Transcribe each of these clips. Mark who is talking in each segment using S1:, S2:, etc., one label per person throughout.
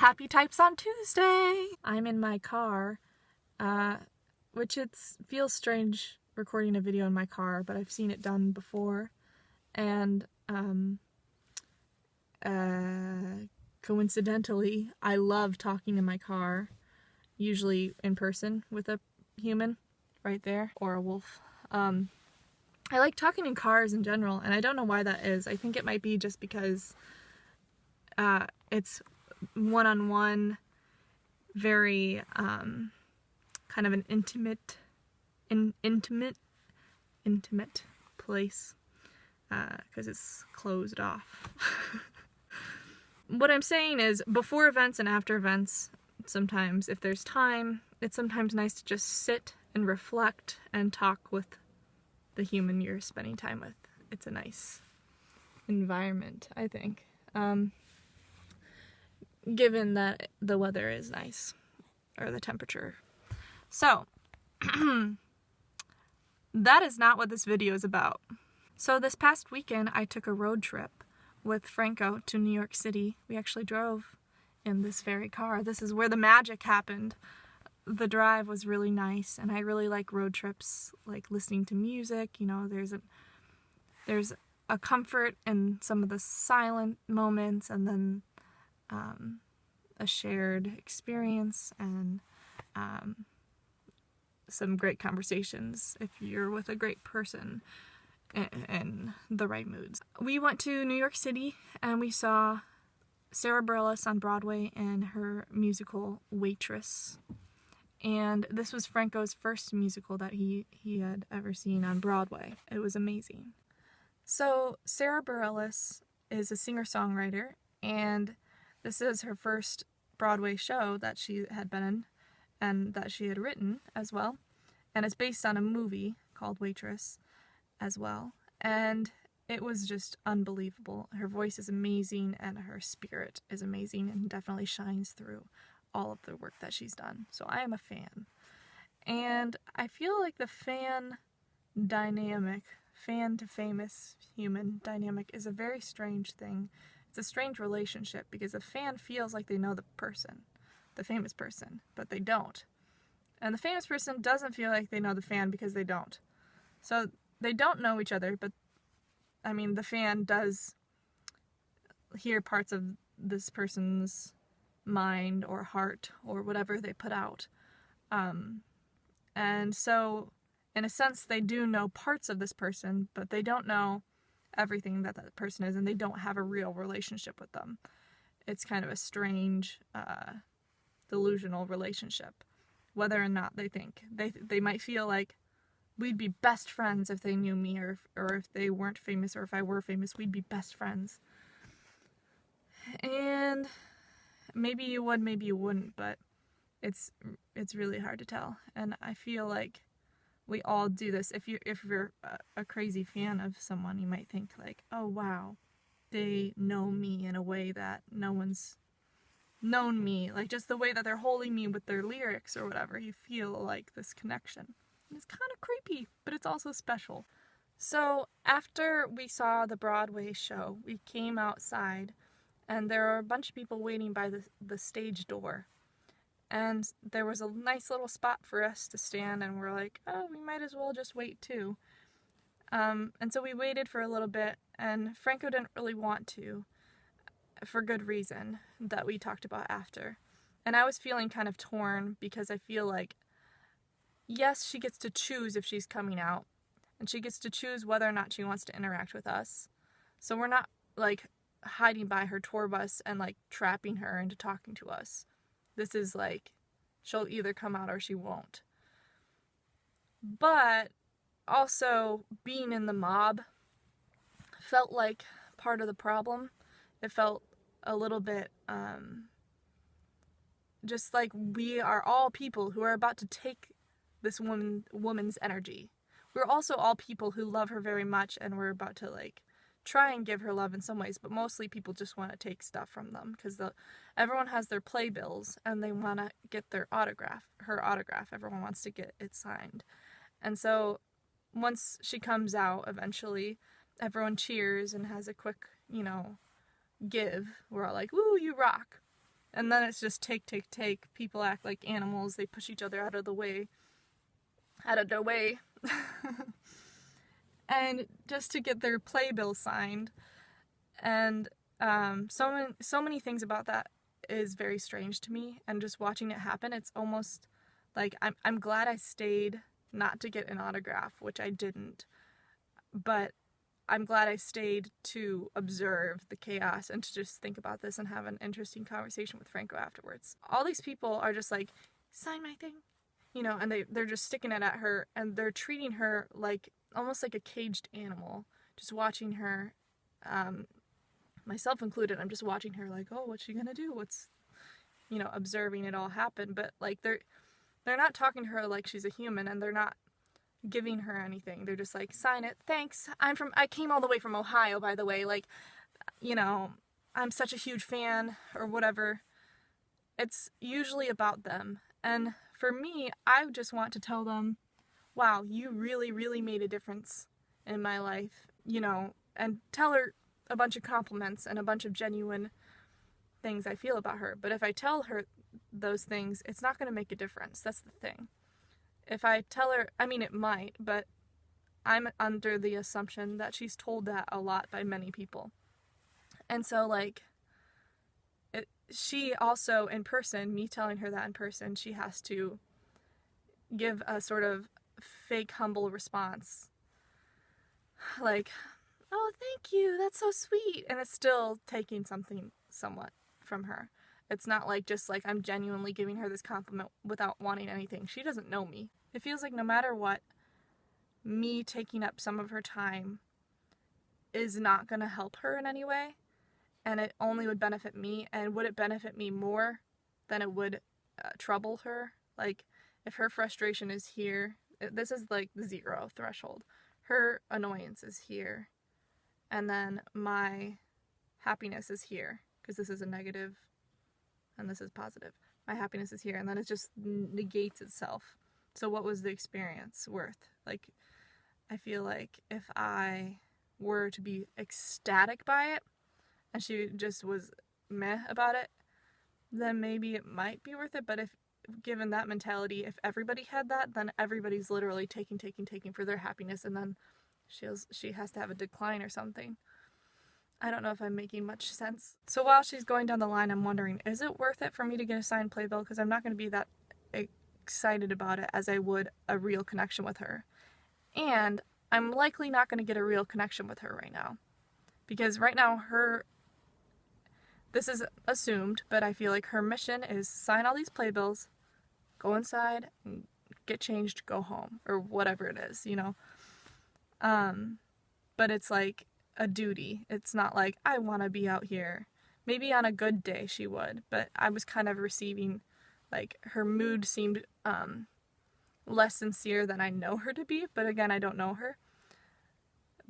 S1: Happy Types on Tuesday! I'm in my car, which feels strange recording a video in my car, but I've seen it done before, and coincidentally, I love talking in my car, usually in person with a human right there, or a wolf. I like talking in cars in general, and I don't know why that is. I think it might be just because it's one-on-one, very kind of an intimate place, because it's closed off. What I'm saying is, before events and after events, sometimes if there's time, it's sometimes nice to just sit and reflect and talk with the human you're spending time with. It's a nice environment, I think. Given that the weather is nice, or the temperature. So, that is not what this video is about. So this past weekend, I took a road trip with Franco to New York City. We actually drove in this very car. This is where the magic happened. The drive was really nice, and I really like road trips, like listening to music. You know, there's a comfort in some of the silent moments, and then a shared experience, and some great conversations if you're with a great person in the right moods. We went to New York City and we saw Sara Bareilles on Broadway in her musical Waitress. And this was Franco's first musical that he had ever seen on Broadway. It was amazing. So Sara Bareilles is a singer-songwriter, and this is her first Broadway show that she had been in and that she had written as well. And it's based on a movie called Waitress as well. And it was just unbelievable. Her voice is amazing, and her spirit is amazing, and definitely shines through all of the work that she's done. So I am a fan. And I feel like the fan dynamic, fan to famous human dynamic, is a very strange thing. It's a strange relationship, because a fan feels like they know the person, the famous person, but they don't. And the famous person doesn't feel like they know the fan because they don't. So they don't know each other, but I mean, the fan does hear parts of this person's mind or heart or whatever they put out. And so, in a sense, they do know parts of this person, but they don't know everything that that person is, and they don't have a real relationship with them. It's kind of a strange, delusional relationship. Whether or not they think. They might feel like we'd be best friends if they knew me, or if they weren't famous, or if I were famous, we'd be best friends. And maybe you would, maybe you wouldn't, but it's really hard to tell. And I feel like we all do this. If you're a crazy fan of someone, you might think like, oh wow, they know me in a way that no one's known me, like just the way that they're holding me with their lyrics or whatever. You feel like this connection. And it's kind of creepy, but it's also special. So after we saw the Broadway show, we came outside, and there were a bunch of people waiting by the stage door. And there was a nice little spot for us to stand, and we're like, oh, we might as well just wait too. And so we waited for a little bit, and Franco didn't really want to, for good reason, that we talked about after. And I was feeling kind of torn, because I feel like, yes, she gets to choose if she's coming out, and she gets to choose whether or not she wants to interact with us. So we're not like hiding by her tour bus and like trapping her into talking to us. This is like, she'll either come out or she won't. But also, being in the mob felt like part of the problem. It felt a little bit just like we are all people who are about to take this woman's energy. We're also all people who love her very much, and we're about to like try and give her love in some ways, but mostly people just want to take stuff from them, because everyone has their playbills and they want to get her autograph. Everyone wants to get it signed. And so once she comes out, eventually everyone cheers and has a quick, give. We're all like, woo, you rock. And then it's just take. People act like animals. They push each other out of their way. And just to get their playbill signed. And so many things about that is very strange to me. And just watching it happen, it's almost like I'm glad I stayed not to get an autograph, which I didn't. But I'm glad I stayed to observe the chaos and to just think about this and have an interesting conversation with Franco afterwards. All these people are just like, sign my thing, you know, and they're just sticking it at her, and they're treating her like almost like a caged animal. Just watching her, myself included, I'm just watching her like, oh, what's she gonna do? What's, you know, observing it all happen. But like they're not talking to her like she's a human, and they're not giving her anything. They're just like, sign it, thanks. I came all the way from Ohio, by the way, like, you know, I'm such a huge fan, or whatever. It's usually about them. And for me, I just want to tell them, wow, you really, really made a difference in my life, you know, and tell her a bunch of compliments and a bunch of genuine things I feel about her. But if I tell her those things, it's not going to make a difference. That's the thing. If I tell her, I mean, it might, but I'm under the assumption that she's told that a lot by many people. And so, like, she also, in person, me telling her that in person, she has to give a sort of fake, humble response. Like, oh, thank you, that's so sweet. And it's still taking something somewhat from her. It's not like just like I'm genuinely giving her this compliment without wanting anything. She doesn't know me. It feels like no matter what, me taking up some of her time is not going to help her in any way. And it only would benefit me. And would it benefit me more than it would trouble her? Like, if her frustration is here, this is like the 0 threshold. Her annoyance is here. And then my happiness is here. Because this is a negative and this is positive. My happiness is here, and then it just negates itself. So what was the experience worth? Like, I feel like if I were to be ecstatic by it, and she just was meh about it, then maybe it might be worth it. But if, given that mentality, if everybody had that, then everybody's literally taking for their happiness, and then she has to have a decline or something. I don't know if I'm making much sense. So while she's going down the line, I'm wondering, is it worth it for me to get a signed playbill? Because I'm not going to be that excited about it as I would a real connection with her. And I'm likely not going to get a real connection with her right now. Because right now, this is assumed, but I feel like her mission is sign all these playbills, go inside, and get changed, go home, or whatever it is, you know? But it's like a duty. It's not like, I want to be out here. Maybe on a good day she would, but I was kind of receiving, like, her mood seemed less sincere than I know her to be, but again, I don't know her.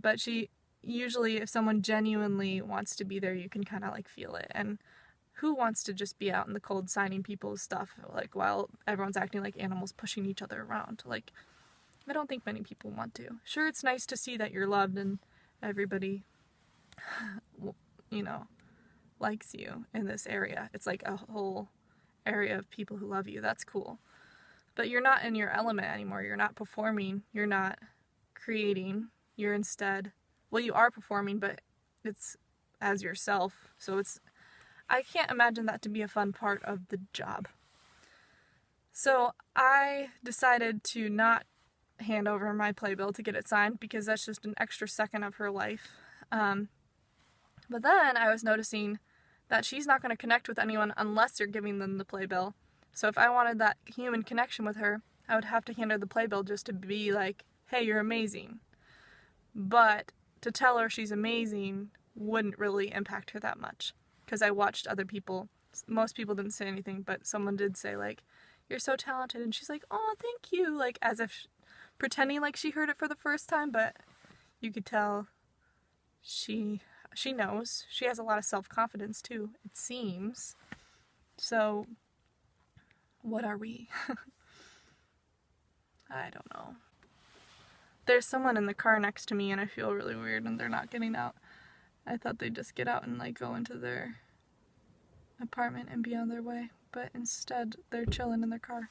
S1: But she, usually if someone genuinely wants to be there, you can kind of like feel it. And who wants to just be out in the cold signing people's stuff, like, while everyone's acting like animals pushing each other around? Like, I don't think many people want to. Sure, it's nice to see that you're loved and everybody, you know, likes you in this area. It's like a whole area of people who love you. That's cool. But you're not in your element anymore. You're not performing. You're not creating. You're instead, well, you are performing, but it's as yourself. So I can't imagine that to be a fun part of the job. So I decided to not hand over my playbill to get it signed, because that's just an extra second of her life. But then I was noticing that she's not going to connect with anyone unless you're giving them the playbill. So if I wanted that human connection with her, I would have to hand her the playbill just to be like, hey, you're amazing. But to tell her she's amazing wouldn't really impact her that much. Because I watched other people, most people didn't say anything, but someone did say, like, you're so talented. And she's like, oh, thank you. Like, as if pretending like she heard it for the first time, but you could tell she knows. She has a lot of self-confidence too, it seems. So what are we? I don't know. There's someone in the car next to me and I feel really weird and they're not getting out. I thought they'd just get out and like go into their apartment and be on their way, but instead they're chilling in their car.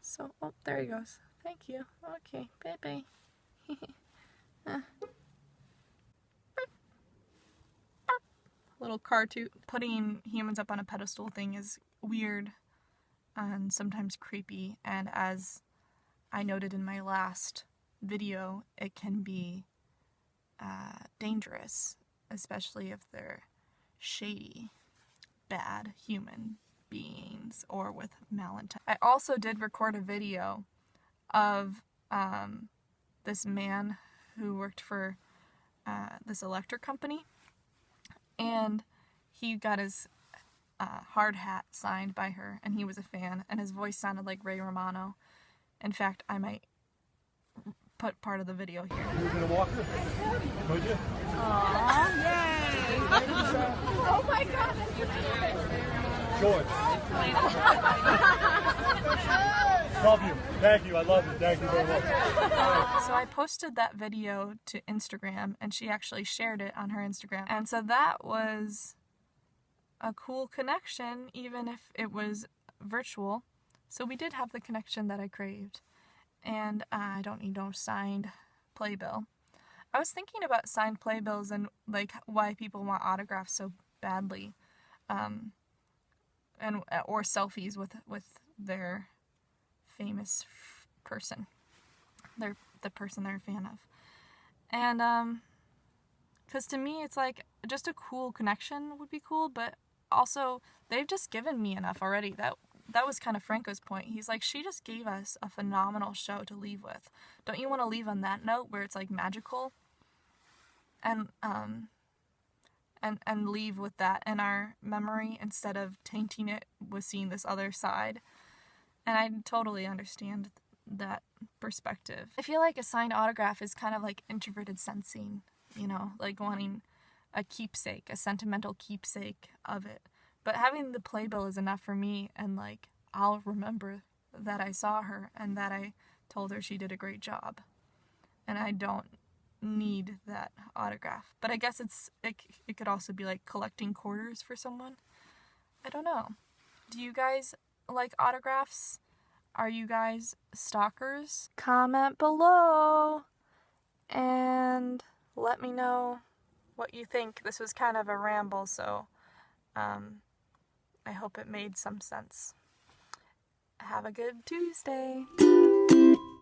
S1: So, oh, there he goes. Thank you. Okay, bye-bye. Little car toot. Putting humans up on a pedestal thing is weird and sometimes creepy, and as I noted in my last video, it can be dangerous, especially if they're shady, bad human beings or with malintent. I also did record a video of this man who worked for this electric company, and he got his hard hat signed by her, and he was a fan, and his voice sounded like Ray Romano. In fact, I might put part of the video here.
S2: You were gonna walk her? Would you?
S1: Aww, yay! Oh my god, that's
S2: George. Love you. Thank you. I love you. Thank you very much.
S1: So I posted that video to Instagram, and she actually shared it on her Instagram. And so that was a cool connection, even if it was virtual. So we did have the connection that I craved. And I don't need no signed playbill. I was thinking about signed playbills and like why people want autographs so badly, or selfies with their famous person, the person they're a fan of, and because to me it's like just a cool connection would be cool, but also they've just given me enough already. That was kind of Franco's point. He's like, she just gave us a phenomenal show to leave with. Don't you want to leave on that note where it's like magical? And leave with that in our memory instead of tainting it with seeing this other side. And I totally understand that perspective. I feel like a signed autograph is kind of like introverted sensing, you know, like wanting a keepsake, a sentimental keepsake of it. But having the playbill is enough for me, and like I'll remember that I saw her and that I told her she did a great job. And I don't need that autograph. But I guess it could also be like collecting quarters for someone. I don't know. Do you guys like autographs? Are you guys stalkers? Comment below and let me know what you think. This was kind of a ramble, so I hope it made some sense. Have a good Tuesday.